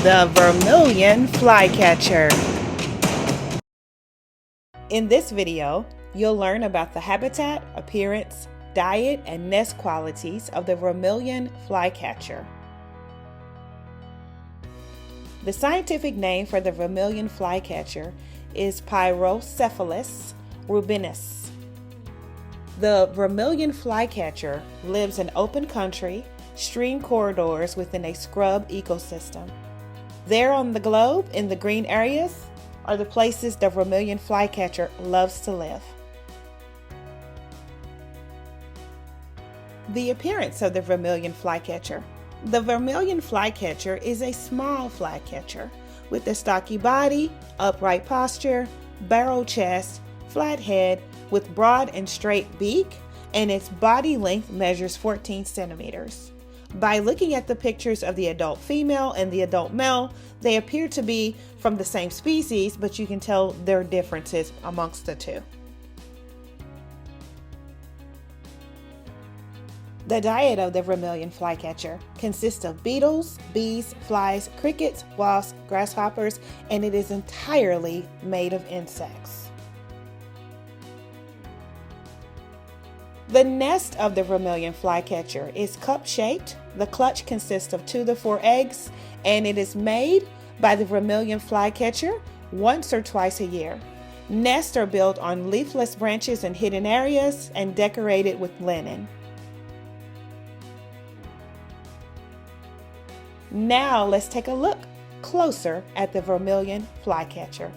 The Vermilion Flycatcher. In this video, you'll learn about the habitat, appearance, diet, and nest qualities of the Vermilion Flycatcher. The scientific name for the Vermilion Flycatcher is Pyrocephalus rubinus. The Vermilion Flycatcher lives in open country, stream corridors within a scrub ecosystem. There on the globe, in the green areas, are the places the Vermilion Flycatcher loves to live. The appearance of the Vermilion Flycatcher. The Vermilion Flycatcher is a small flycatcher with a stocky body, upright posture, barrel chest, flat head with broad and straight beak, and its body length measures 14 centimeters. By looking at the pictures of the adult female and the adult male, they appear to be from the same species, but you can tell there are differences amongst the two. The diet of the Vermilion Flycatcher consists of beetles, bees, flies, crickets, wasps, grasshoppers, and it is entirely made of insects. The nest of the Vermilion Flycatcher is cup-shaped. The clutch consists of 2 to 4 eggs, and it is made by the Vermilion Flycatcher once or twice a year. Nests are built on leafless branches in hidden areas and decorated with linen. Now let's take a look closer at the Vermilion Flycatcher.